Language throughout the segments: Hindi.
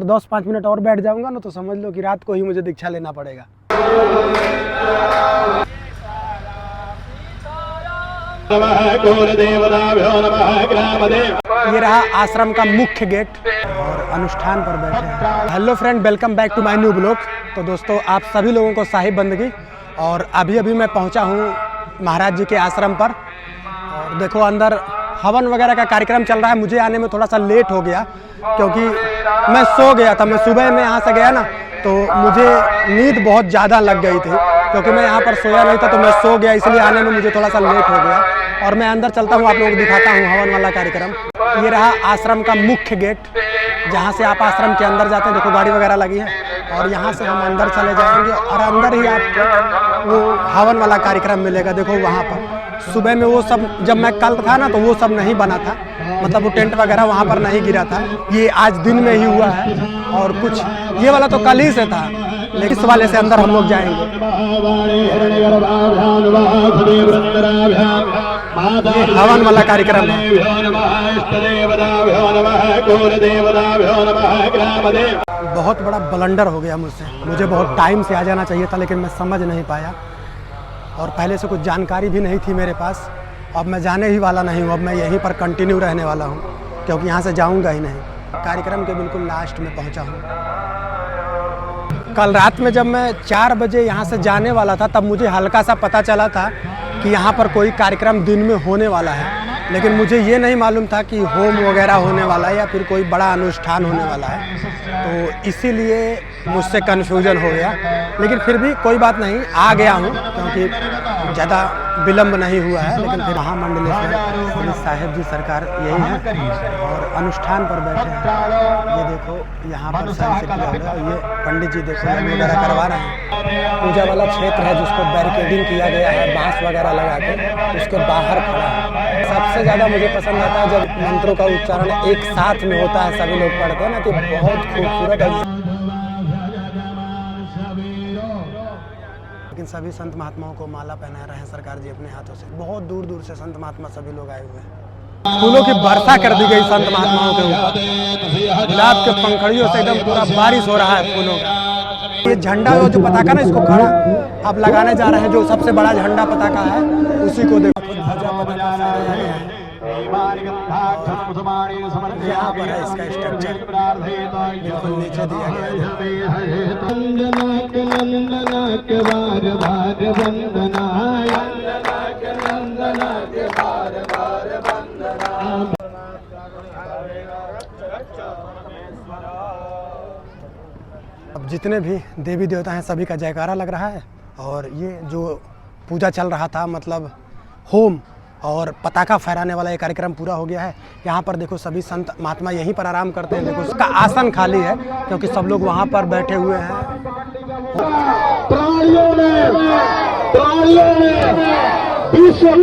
10-5 मिनट और बैठ जाऊंगा ना तो समझ लो कि रात को ही मुझे दीक्षा लेना पड़ेगा। ये रहा आश्रम का मुख्य गेट और अनुष्ठान पर बैठे हैं। Hello friend, welcome back to my new blog. तो दोस्तों, आप सभी लोगों को साहिब बंदगी। और अभी मैं पहुंचा हूं महाराज जी के आश्रम पर। और देखो अंदर हवन वगैरह का कार्यक्रम चल रहा है। मुझे आने में थोड़ा सा लेट हो गया क्योंकि मैं सो गया था। मैं सुबह में यहाँ से गया ना तो मुझे नींद बहुत ज़्यादा लग गई थी क्योंकि मैं यहाँ पर सोया नहीं था, तो मैं सो गया, इसलिए आने में मुझे थोड़ा सा लेट हो गया। और मैं अंदर चलता हूँ, आप लोगों को दिखाता हूँ हवन वाला कार्यक्रम। ये रहा आश्रम का मुख्य गेट, जहाँ से आप आश्रम के अंदर जाते हैं। देखो गाड़ी वगैरह लगी है और यहाँ से हम अंदर चले जाएंगे और अंदर ही आपको वो हवन वाला कार्यक्रम मिलेगा। देखो वहाँ पर सुबह में वो सब, जब मैं कल था ना तो वो सब नहीं बना था, मतलब वो टेंट वगैरह वहाँ पर नहीं गिरा था। ये आज दिन में ही हुआ है और कुछ ये वाला तो कल ही से था, लेकिन इस वाले से अंदर हम लोग जाएंगे। ये हवन वाला कार्यक्रम है। बहुत बड़ा ब्लंडर हो गया मुझसे। मुझे बहुत टाइम से आ जाना चाहिए था, लेकिन मैं समझ नहीं पाया और पहले से कुछ जानकारी भी नहीं थी मेरे पास। अब मैं जाने ही वाला नहीं हूँ, अब मैं यहीं पर कंटिन्यू रहने वाला हूँ क्योंकि यहाँ से जाऊँगा ही नहीं। कार्यक्रम के बिल्कुल लास्ट में पहुँचा हूँ। कल रात में जब मैं 4 बजे यहाँ से जाने वाला था तब मुझे हल्का सा पता चला था कि यहाँ पर कोई कार्यक्रम दिन में होने वाला है, लेकिन मुझे ये नहीं मालूम था कि होम वगैरह होने वाला है या फिर कोई बड़ा अनुष्ठान होने वाला है, तो इसीलिए मुझसे कन्फ्यूजन हो गया। लेकिन फिर भी कोई बात नहीं, आ गया हूँ क्योंकि ज़्यादा विलम्ब नहीं हुआ है। लेकिन फिर महामंडलेश्वर साहिब जी सरकार यही है और अनुष्ठान पर बैठे हैं। ये देखो यहाँ पर सनसेट किया हुआ है। ये पंडित जी देखो वगैरह करवा रहे हैं। पूजा वाला क्षेत्र है जिसको बैरिकेडिंग किया गया है, बांस वगैरह लगा के उसके बाहर खड़ा है। सबसे ज़्यादा मुझे पसंद आता है जब मंत्रों का उच्चारण एक साथ में होता है, सभी लोग पढ़ते हैं ना, तो बहुत खूबसूरत है। लेकिन सभी संत महात्माओं को माला पहना रहे हैं सरकार जी अपने हाथों से। बहुत दूर दूर से संत महात्मा सभी लोग आए हुए हैं। फूलों की वर्षा कर दी गई संत महात्माओं के ऊपर। गुलाब के पंखड़ियों से एकदम पूरा बारिश हो रहा है फूलों का। ये झंडा जो पताका ना, इसको खड़ा अब लगाने जा रहे हैं। जो सबसे बड़ा झंडा पताका है उसी को देखो, ध्वजा पताका फहराया गया है। यहाँ पर है इसका स्ट्रक्चर, बिल्कुल नीचे दिया गया अब जितने भी देवी देवता हैं सभी का जयकारा लग रहा है। और ये जो पूजा चल रहा था, मतलब होम और पताका फहराने वाला ये कार्यक्रम पूरा हो गया है। यहाँ पर देखो सभी संत महात्मा यहीं पर आराम करते हैं। देखो उसका आसन खाली है क्योंकि सब लोग वहाँ पर बैठे हुए हैं। प्राणियों ने विश्व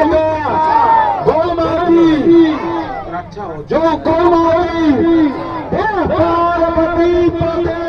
का गौमाती जो गौमाती पार्वती पते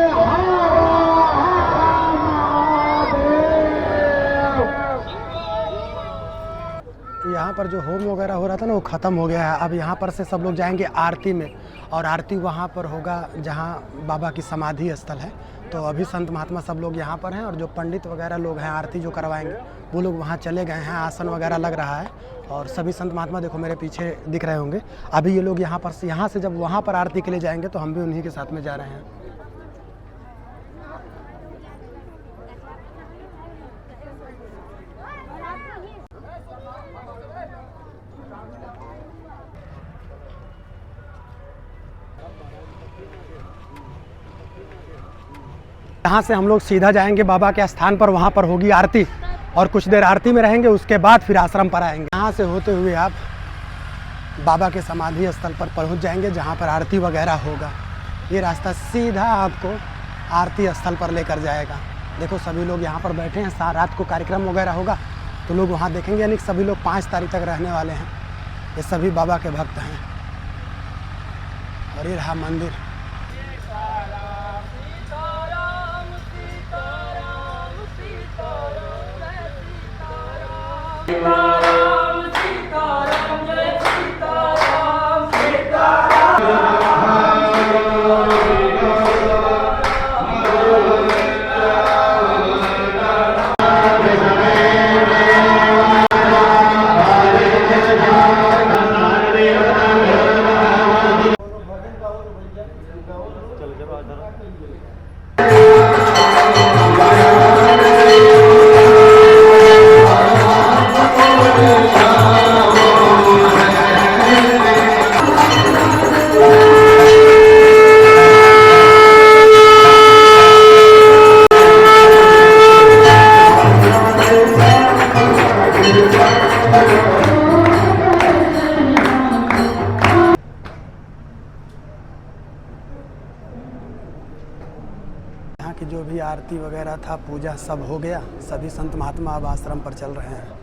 यहाँ पर जो होम वगैरह हो रहा था ना वो ख़त्म हो गया है। अब यहाँ पर से सब लोग जाएंगे आरती में, और आरती वहाँ पर होगा जहाँ बाबा की समाधि स्थल है। तो अभी संत महात्मा सब लोग यहाँ पर हैं और जो पंडित वगैरह लोग हैं आरती जो करवाएंगे वो लोग वहाँ चले गए हैं। आसन वगैरह लग रहा है और सभी संत महात्मा देखो मेरे पीछे दिख रहे होंगे। अभी ये लोग यहाँ से जब वहाँ पर आरती के लिए जाएंगे तो हम भी उन्हीं के साथ में जा रहे हैं। यहाँ से हम लोग सीधा जाएंगे बाबा के स्थान पर, वहाँ पर होगी आरती और कुछ देर आरती में रहेंगे, उसके बाद फिर आश्रम पर आएंगे। यहाँ से होते हुए आप बाबा के समाधि स्थल पर पहुँच जाएंगे जहाँ पर आरती वगैरह होगा। ये रास्ता सीधा आपको आरती स्थल पर लेकर जाएगा। देखो सभी लोग यहाँ पर बैठे हैं, रात को कार्यक्रम वगैरह होगा तो लोग वहाँ देखेंगे। यानी सभी लोग 5 तारीख तक रहने वाले हैं। ये सभी बाबा के भक्त हैं। और ये रहा मंदिर। यहाँ की जो भी आरती वगैरह था, पूजा सब हो गया। सभी संत महात्मा अब आश्रम पर चल रहे हैं।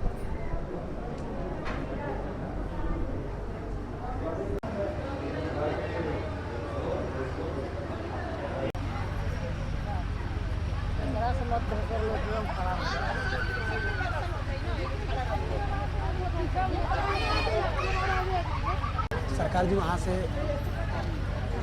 सरकार जी वहाँ से,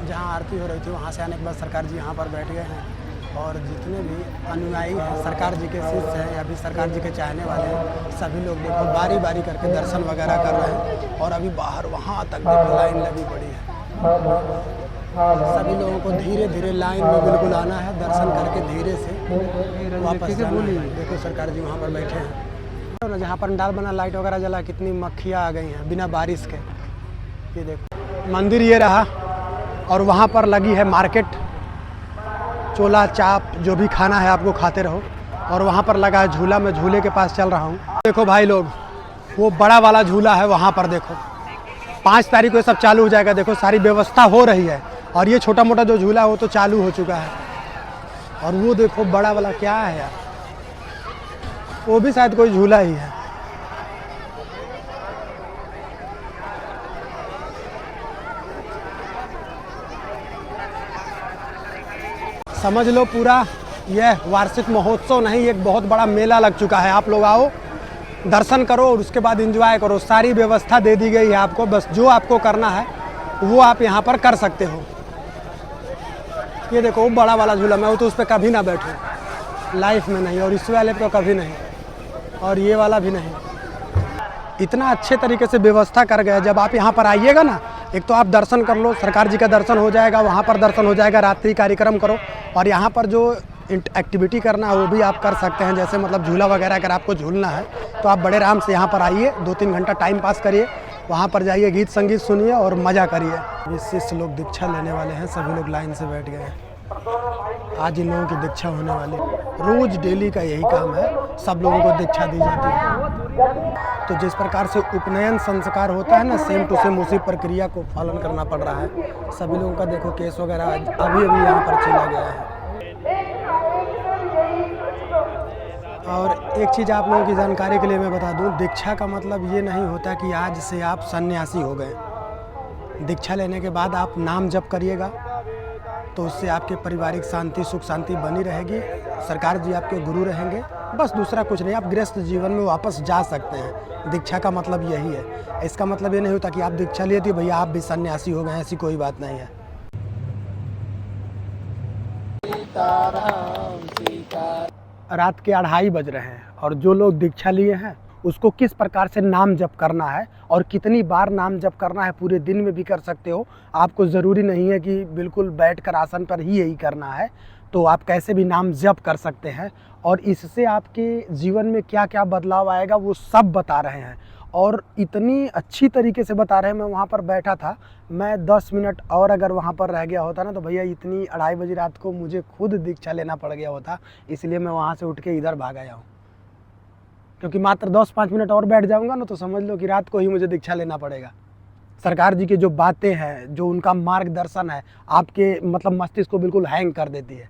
जहाँ आरती हो रही थी वहाँ से आने के बाद सरकार जी यहाँ पर बैठ गए हैं और जितने भी अनुयायी हैं, सरकार जी के शिष्य हैं या भी सरकार जी के चाहने वाले हैं, सभी लोग देखो बारी बारी करके दर्शन वगैरह कर रहे हैं। और अभी बाहर वहाँ तक देखो लाइन लगी पड़ी है। सभी लोगों को धीरे धीरे लाइन में बिल्कुल आना है, दर्शन करके धीरे से वापस जाना है। देखो सरकार जी वहाँ पर बैठे हैं। जहाँ पर पंडाल बना, लाइट वगैरह जला, कितनी मक्खियाँ आ गई हैं बिना बारिश के। ये देखो मंदिर ये रहा और वहाँ पर लगी है मार्केट, चोला चाप जो भी खाना है आपको खाते रहो। और वहाँ पर लगा है झूला, मैं झूले के पास चल रहा हूँ। देखो भाई लोग, वो बड़ा वाला झूला है वहाँ पर, देखो 5 तारीख को ये सब चालू हो जाएगा। देखो सारी व्यवस्था हो रही है और ये छोटा मोटा जो झूला है वो तो चालू हो चुका है। और वो देखो बड़ा वाला क्या है यार, वो भी शायद कोई झूला ही है। समझ लो पूरा यह वार्षिक महोत्सव नहीं, एक बहुत बड़ा मेला लग चुका है। आप लोग आओ, दर्शन करो और उसके बाद एंजॉय करो। सारी व्यवस्था दे दी गई है आपको, बस जो आपको करना है वो आप यहाँ पर कर सकते हो। ये देखो बड़ा वाला झूला, मैं तो उस पर कभी ना बैठूं लाइफ में, नहीं। और इस वाले पे तो कभी नहीं, और ये वाला भी नहीं। इतना अच्छे तरीके से व्यवस्था कर गए। जब आप यहाँ पर आइएगा ना, एक तो आप दर्शन कर लो, सरकार जी का दर्शन हो जाएगा, वहाँ पर दर्शन हो जाएगा, रात्रि कार्यक्रम करो। और यहाँ पर जो एक्टिविटी करना है वो भी आप कर सकते हैं। जैसे मतलब झूला वगैरह अगर आपको झूलना है तो आप बड़े आराम से यहाँ पर आइए, 2-3 घंटा टाइम पास करिए, वहाँ पर जाइए, गीत संगीत सुनिए और मज़ा करिए। ये शिष्य लोग दीक्षा लेने वाले हैं, सभी लोग लाइन से बैठ गए हैं। आज इन लोगों की दीक्षा होने वाली, रोज़ डेली का यही काम है, सब लोगों को दीक्षा दी जाती है। तो जिस प्रकार से उपनयन संस्कार होता है ना, सेम टू सेम उसी प्रक्रिया को पालन करना पड़ रहा है। सभी लोगों का देखो केस वगैरह अभी अभी यहाँ पर चला गया है। और एक चीज़ आप लोगों की जानकारी के लिए मैं बता दूं, दीक्षा का मतलब ये नहीं होता कि आज से आप सन्यासी हो गए। दीक्षा लेने के बाद आप नाम जप करिएगा तो उससे आपके पारिवारिक शांति, सुख शांति बनी रहेगी। सरकार जी आपके गुरु रहेंगे, बस दूसरा कुछ नहीं। आप गृहस्थ जीवन में वापस जा सकते हैं। दीक्षा का मतलब यही है। इसका मतलब ये नहीं होता कि आप दीक्षा लिए थे भैया आप भी सन्यासी हो गए, ऐसी कोई बात नहीं है। रात के 2:30 बज रहे हैं और जो लोग दीक्षा लिए हैं उसको किस प्रकार से नाम जप करना है और कितनी बार नाम जप करना है, पूरे दिन में भी कर सकते हो। आपको ज़रूरी नहीं है कि बिल्कुल बैठकर आसन पर ही यही करना है, तो आप कैसे भी नाम जप कर सकते हैं। और इससे आपके जीवन में क्या क्या बदलाव आएगा वो सब बता रहे हैं और इतनी अच्छी तरीके से बता रहे हैं। मैं वहाँ पर बैठा था, मैं 10 मिनट और अगर वहाँ पर रह गया होता ना तो भैया इतनी 2:30 बजे रात को मुझे खुद दीक्षा लेना पड़ गया होता। इसलिए मैं वहाँ से उठ के इधर भाग आया हूँ, क्योंकि मात्र 10-5 मिनट और बैठ जाऊँगा ना तो समझ लो कि रात को ही मुझे दीक्षा लेना पड़ेगा। सरकार जी की जो बातें हैं, जो उनका मार्गदर्शन है, आपके मतलब मस्तिष्क को बिल्कुल हैंग कर देती है।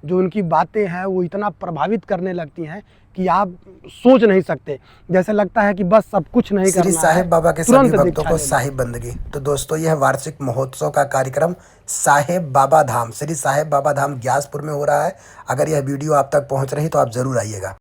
जो उनकी बातें हैं वो इतना प्रभावित करने लगती हैं कि आप सोच नहीं सकते। जैसे लगता है कि बस सब कुछ नहीं करना है। श्री साहेब बाबा के सभी भक्तों को साहिब बंदगी। तो दोस्तों यह वार्षिक महोत्सव का कार्यक्रम साहेब बाबा धाम, श्री साहेब बाबा धाम ग्यासपुर में हो रहा है। अगर यह वीडियो आप तक पहुंच रही तो आप जरूर आइएगा।